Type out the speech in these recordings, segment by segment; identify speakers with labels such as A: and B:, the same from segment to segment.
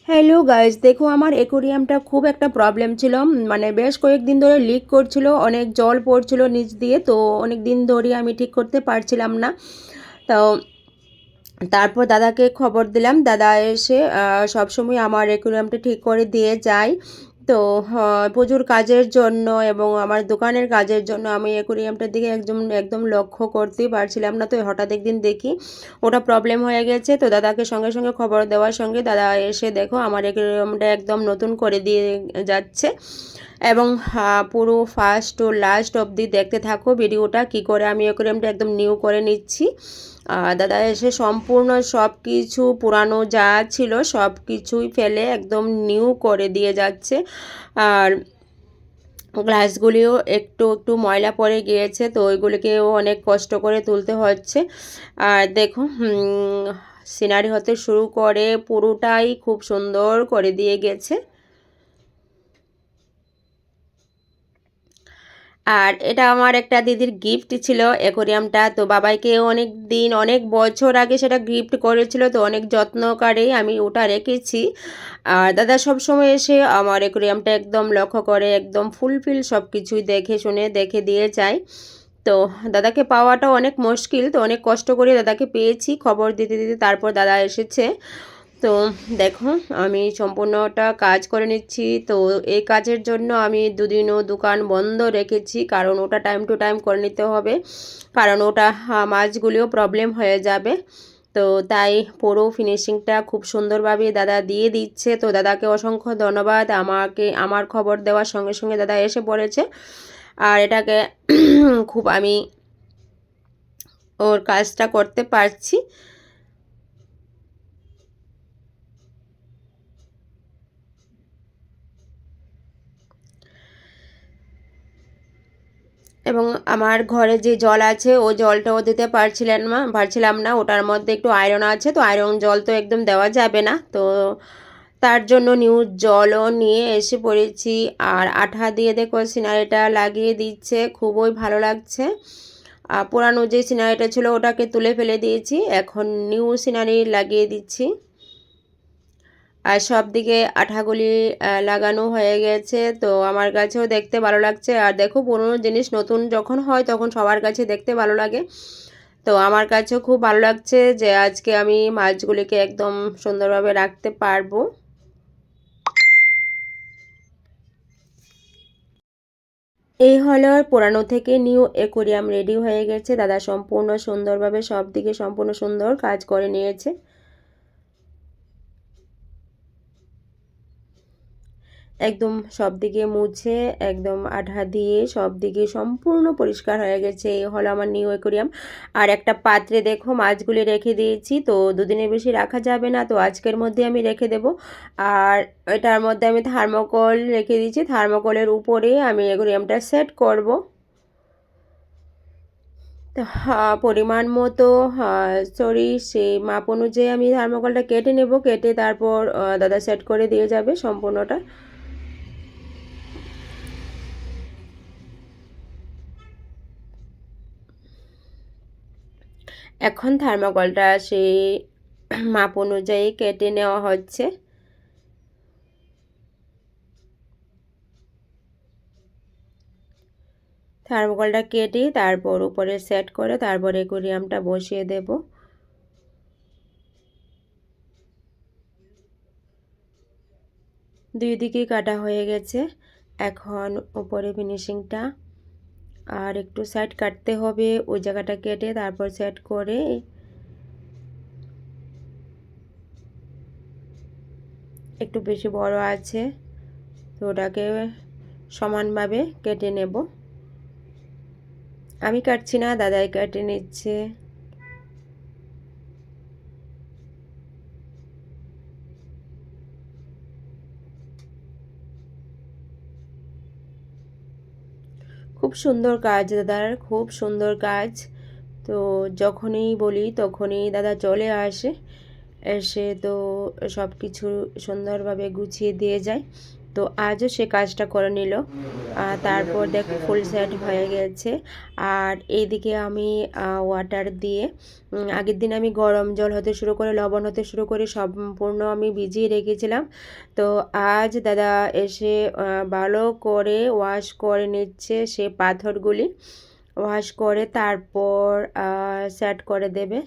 A: Hello guys, দেখো আমার অ্যাকোরিয়ামটা খুব একটা প্রবলেম ছিল। মানে বেশ কয়েকদিন ধরে লিক করছিল, অনেক জল পড়ছিল নিচ দিয়ে। তো অনেক দিন ধরে আমি ঠিক করতে পারছিলাম না। তো তারপর দাদাকে খবর দিলাম, দাদা এসে সবসময় আমার অ্যাকোরিয়ামটা ঠিক করে দিয়ে যায়। তো প্রচুর কাজের জন্য এবং আমার দোকানের কাজের জন্য আমি অ্যাকোরিয়ামটার দিকে একদম একদম লক্ষ্য করতেই পারছিলাম না। তো হঠাৎ একদিন দেখি ওটা প্রবলেম হয়ে গেছে। তো দাদাকে সঙ্গে সঙ্গে খবর দেওয়ার সঙ্গে দাদা এসে দেখো আমার অ্যাকোরিয়ামটা একদম নতুন করে দিয়ে যাচ্ছে। এবং পুরো ফার্স্ট টু লাস্ট অবধি দেখতে থাকো ভিডিওটা, কি করে আমি অ্যাকোরিয়ামটা একদম নিউ করে নিচ্ছি। দাদা এসে সম্পূর্ণ সব কিছু পুরানো যা ছিল সব কিছুই ফেলে একদম নিউ করে দিয়ে যাচ্ছে। আর গ্লাসগুলিও একটু একটু ময়লা পড়ে গিয়েছে, তো ওইগুলিকেও অনেক কষ্ট করে তুলতে হচ্ছে। আর দেখো সিনারি হতে শুরু করে পুরোটাই খুব সুন্দর করে দিয়ে গেছে। আর এটা আমার একটা দিদির গিফট ছিল অ্যাকোরিয়ামটা। তো বাবাইকে অনেক দিন অনেক বছর আগে সেটা গিফট করেছিল, তো অনেক যত্ন আমি ওটা রেখেছি। আর দাদা সবসময় এসে আমার অ্যাকোরিয়ামটা একদম লক্ষ্য করে, একদম ফুলফিল সব কিছুই দেখে শুনে দেখে দিয়ে যায়। তো দাদাকে পাওয়াটা অনেক মুশকিল, তো অনেক কষ্ট করে দাদাকে পেয়েছি খবর দিতে দিতে, তারপর দাদা এসেছে। তো দেখো আমি সম্পূর্ণটা কাজ করে নিচ্ছি। তো এই কাজের জন্য আমি দুদিনও দোকান বন্ধ রেখেছি, কারণ ওটা টাইম টু টাইম করে নিতে হবে, কারণ ওটা মাছগুলিও প্রবলেম হয়ে যাবে। তো তাই পুরো ফিনিশিংটা খুব সুন্দরভাবে দাদা দিয়ে দিচ্ছে। তো দাদাকে অসংখ্য ধন্যবাদ, আমাকে আমার খবর দেওয়ার সঙ্গে সঙ্গে দাদা এসে পড়েছে। আর এটাকে খুব আমি ওর কাজটা করতে পারছি। এবং আমার ঘরে যে জল আছে ও জলটাও দিতে পারছিলাম না, ওটার মধ্যে একটু আয়রন আছে, তো আয়রন জল তো একদম দেওয়া যাবে না। তো তার জন্য নিউ জলও নিয়ে এসে পড়েছি। আর আঠা দিয়ে দেখো সিনারিটা লাগিয়ে দিচ্ছে, খুবই ভালো লাগছে। পুরানো যে সিনারিটা ছিল ওটাকে তুলে ফেলে দিয়েছি, এখন নিউ সিনারি লাগিয়ে দিচ্ছি। আর সব দিকে আঠাগুলি লাগানো হয়ে গেছে। তো আমার কাছেও দেখতে ভালো লাগছে। আর দেখো পুরনো জিনিস নতুন যখন হয় তখন সবার কাছে দেখতে ভালো লাগে। তো আমার কাছেও খুব ভালো লাগছে যে আজকে আমি মাছগুলিকে একদম সুন্দরভাবে রাখতে পারবো। এই হলো পুরানো থেকে নিউ অ্যাকোরিয়াম রেডি হয়ে গেছে। দাদা সম্পূর্ণ সুন্দরভাবে সব দিকে সম্পূর্ণ সুন্দর কাজ করে নিয়েছে। একদম সব দিকে মুছে একদম আঠা দিয়ে সব দিকে সম্পূর্ণ পরিষ্কার হয়ে গেছে। এই হলো আমার নিউ অ্যাকোরিয়াম। আর একটা পাত্রে দেখো মাছগুলি রেখে দিয়েছি, তো দুদিনের বেশি রাখা যাবে না, তো আজকের মধ্যে আমি রেখে দেব। আর এটার মধ্যে আমি থার্মোকল রেখে দিয়েছি, থার্মোকলের উপরে আমি অ্যাকোরিয়ামটা সেট করব। তো পরিমাণ মতো সরি সেই মাপ অনুযায়ী আমি থার্মোকলটা কেটে নেব, কেটে তারপর দাদা সেট করে দিয়ে যাবে সম্পূর্ণটা। এখন থার্মোকলটা সেই মাপ অনুযায়ী কেটে নেওয়া হচ্ছে। থার্মোকলটা কেটে তারপর উপরে সেট করে তারপর অ্যাকোরিয়ামটা বসিয়ে দেব। দুই দিকেই কাটা হয়ে গেছে, এখন উপরে ফিনিশিংটা আর একটু সাইড কাটতে হবে, ওই জায়গাটা কেটে তারপর সেট করে একটু বেশি বড় আছে, তো ওটাকে সমানভাবে কেটে নেব। আমি কাটছি না, দাদাই কেটে নিচ্ছে। খুব সুন্দর কাজ দাদার, খুব সুন্দর কাজ। তো যখনই বলি তখনই দাদা চলে আসে, এসে তো সব কিছু সুন্দরভাবে গুছিয়ে দিয়ে যায়। তো আজও সে কাজটা করে নিল। তারপর দেখো ফুল সেট হয়ে গেছে। আর এইদিকে আমি ওয়াটার দিয়ে আগের দিন আমি গরম জল হতে শুরু করে লবণ হতে শুরু করে সম্পূর্ণ আমি ভিজিয়ে রেখেছিলাম। তো আজ দাদা এসে ভালো করে ওয়াশ করে নিচ্ছে সে পাথরগুলি। ওয়াশ করে তারপর সেট করে দেবে।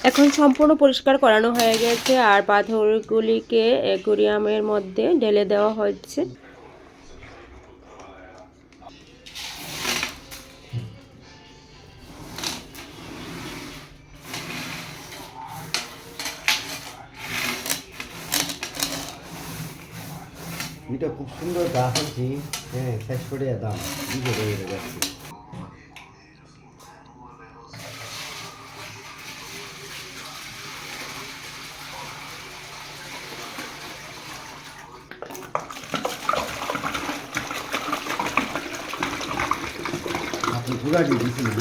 A: এখন সম্পূর্ণ পরিষ্কার করানো হয়ে গেছে আর পাথরগুলিকে অ্যাকুরিয়ামের মধ্যে ঢেলে দেওয়া হচ্ছে।
B: এটা খুব সুন্দর গাছ আছে, হ্যাঁ, শেষ করে দাম দিকে রয়ে যাচ্ছে। আপনি পুরা দিয়েছি না?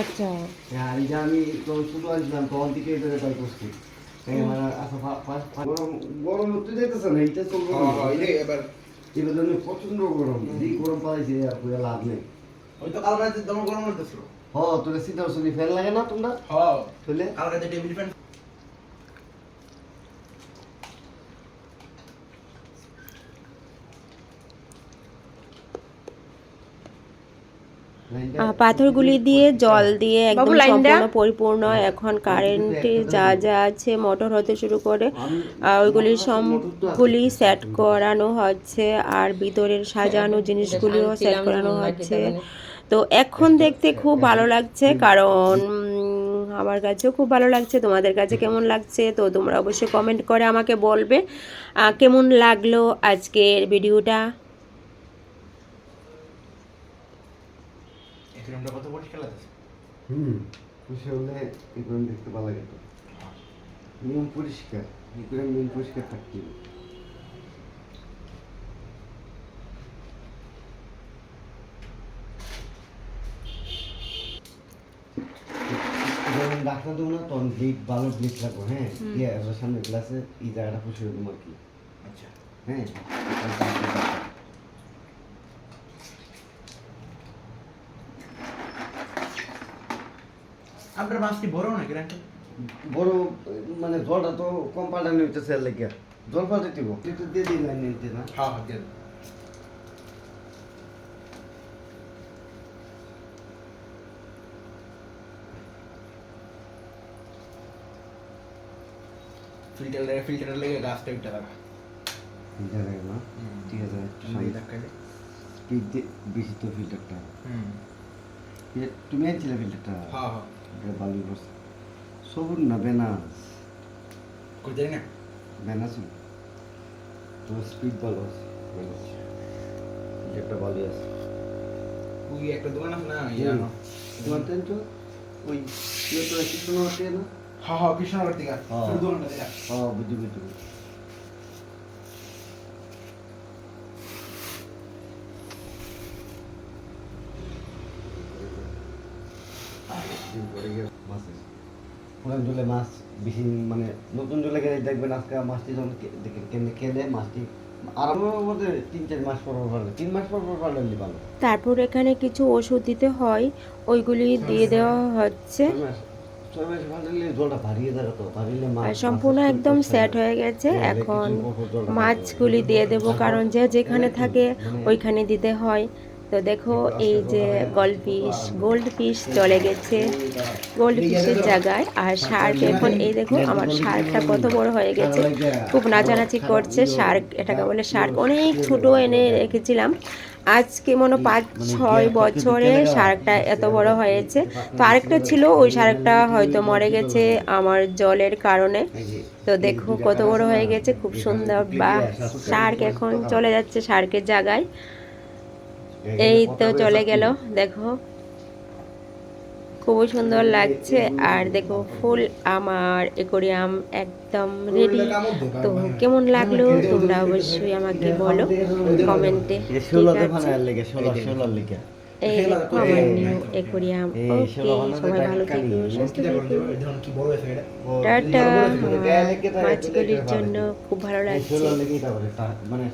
A: আচ্ছা,
B: আমি তো শুধু আসলাম তখন থেকে তাই করছি। গরম হতে যাইতেছে না, এটা তো এবার প্রচন্ড গরম, এই গরম পাইছে লাভ নেই।
C: ওই তো কাল রাতে তোমার গরম হতেছিল।
B: হ্যাঁ, তোর সিদ্ধ ফ্যান লাগে না তোমরা?
C: হ্যাঁ,
B: তাহলে
C: কাল রাতে টেবিল ফ্যান।
A: পাথরগুলি দিয়ে জল দিয়ে একদম সম্পূর্ণ পরিপূর্ণ। এখন কারেন্টে যা যা আছে মোটর হতে শুরু করে ওইগুলি সবগুলি সেট করানো হচ্ছে আর ভিতরের সাজানো জিনিসগুলিও সেট করানো হচ্ছে। তো এখন দেখতে খুব ভালো লাগছে, কারণ আমার কাছেও খুব ভালো লাগছে। তোমাদের কাছে কেমন লাগছে তো তোমরা অবশ্যই কমেন্ট করে আমাকে বলবে কেমন লাগলো আজকের ভিডিওটা।
C: এখানটা কত পরিষ্কার লাগছে।
B: খুশি হলে এগুলো দেখতে ভালো লাগে। নিয়ম পরিষ্কার, এগুলো নিয়ম পরিষ্কার থাকতে হবে। যখন ডাক্তার দেবো না তখন ব্লিক, ভালো ব্লিক লাগবো, হ্যাঁ, দিয়ে সামনে গ্লাসে এই জায়গাটা খুশি হবো আর কি।
C: আচ্ছা,
B: হ্যাঁ,
C: আপনার মাছটি বড় নাকি রাখতে?
B: বড় মানে জলটা তো কম পাল্টানো হইতেছে এর লেগে জল পাল্টে দিব, একটু দিয়ে দিন লাইন নিতে না।
C: হ্যাঁ হ্যাঁ, দিয়ে ফিল্টার লেগে গাছটা উঠতে লাগা।
B: ফিল্টার লাগে না, ঠিক আছে, বেশি তো ফিল্টারটা। তুমি আনছিলে ফিল্টারটা?
C: হ্যাঁ হ্যাঁ,
B: ভালো করছে। সবুর না বেনাস,
C: কই জানি না
B: বেনাস তো স্পিড ভালো আছে, ফিল্টারটা ভালো আছে।
C: ওই একটা দোকান আছে না
B: তোমার তো ওই তো কিছু না আছে না?
C: হ্যাঁ হ্যাঁ, কৃষ্ণনগর থেকে দোকানটা দেখা।
B: হ্যাঁ, বুঝি বুঝি। পুরান জলে মাছ বেশি মানে নতুন জলে গেলে দেখবেন আজকে মাছটি যখন কেমনে খেলে মাছটি আরামের মধ্যে 3-4 মাস পর পারলে 3 মাস পর পারলে ভালো।
A: তারপর এখানে কিছু ওষুধ দিতে হয়, ওইগুলি দিয়ে দেওয়া হচ্ছে।
B: ছয় মাস ফাটাইলে জলটা ভারিয়ে যাবে তো, ভারিলে মাছ
A: আর সম্পূর্ণ
B: মাছের
A: একদম
B: শরীরটা
A: সেট
B: ছাড়ে।
A: হয়ে গেছে।
B: হ্যাঁ,
A: এখন
B: কিছুর উপর জলটা
A: মাছগুলি দিয়ে দেব, কারণ যে যেখানে থাকে ওইখানে দিতে হয়। তো দেখো এই যে গোল্ড ফিশ চলে গেছে গোল্ড ফিশের জায়গায়। আর শার্ক এখন এই দেখো আমার শার্কটা কত বড় হয়ে গেছে, খুব নাচানাচি করছে। শার্ক, এটাকে বলে শার্ক। অনেক ছোট এনে রেখেছিলাম, আজকে মনে 5-6 বছরে শার্কটা এত বড় হয়েছে। তো আরেকটা ছিল, ওই শার্কটা হয়তো মরে গেছে আমার জলের কারণে। তো দেখো কত বড় হয়ে গেছে, খুব সুন্দর। বা শার্ক এখন চলে যাচ্ছে শার্কের জায়গায়। এই তো চলে গেল, দেখো খুবই সুন্দর লাগছে। আর দেখো ফুল আমার অ্যাকোয়ারিয়াম একদম রেডি। তো কেমন লাগলো তোমরা অবশ্যই আমাকে বলো কমেন্টে, ঠিক আছে? এই দেখো আমার নিউ অ্যাকোয়ারিয়াম। ওকে, সবাই ভালো থেকো, সুস্থ থেকো।
C: কি বড় হয়েছে এটা
A: টাটা। মাছগুলির জন্য খুব ভালো লাগছে।
B: মানে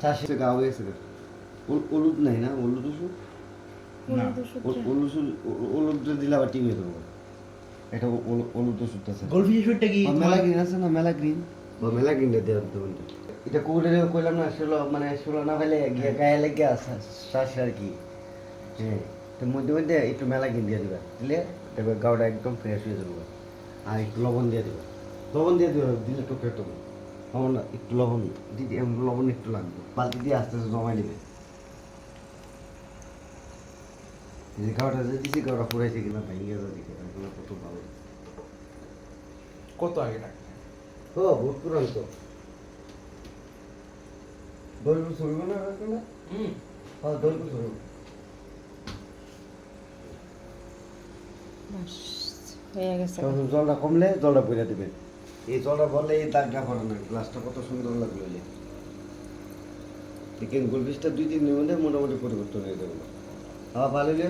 B: চাষে গাও গেছে, হলুদ নাই না, হলুদ ওষুধ, হলুদ দিলে আবার টিভি দেবো। এটা হলুদ ওষুধ আছে,
C: গোলফিশ শুটটা কি
B: মেলা গ্রিন আছে না, মেলা গ্রিন বা মেলা গ্রিনটা দেওয়ার দেবেন। এটা কুকুরে কইলাম না, ষোলো না ফেলে গায়ে লেগে আছে শ্বাস আর কি। হ্যাঁ, তো মধ্যে মধ্যে একটু মেলা গ্রিন দিয়ে দেবে, দিলে দেখবে গাওটা একদম ফ্রেশ হয়ে যাবে। আর একটু লবণ দিয়ে দেবে, দিলে একটু খেতে হবে। লবণ একটু লবণ দিদি, লবণ একটু লাগবে, বালতি দিয়ে আস্তে আস্তে জমাই নেবে। যে গাওটা যে দিছি, গাওটা পুরাইছে কিনা ভেঙে যাবে দিকে, এগুলো কত ভালো।
C: কত আগে টাকা
B: ও বহুত পুরান তো, 10 বছর হইব না না? হ্যাঁ 10 বছর হইব।
A: বাস, হয়ে গেছে।
B: তখন জলটা কমলে জলটা পইরা দিবেন। এই জলটা বললে এই দাগটা পড়ে না, গ্লাসটা কত সুন্দর লাগলো। দেখেন গোলফিশটা 2-3 দিনের মধ্যে মোটামুটি পরিবর্তন হয়ে যাবে। আবার ভালো হলে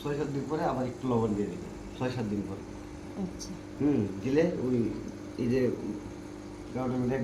B: 6-7 দিন পরে আবার একটু লবণ দিয়ে দিবেন, 6-7 দিন পরে।
A: আচ্ছা।
B: দিলে ওই এই যে গাওটার মধ্যে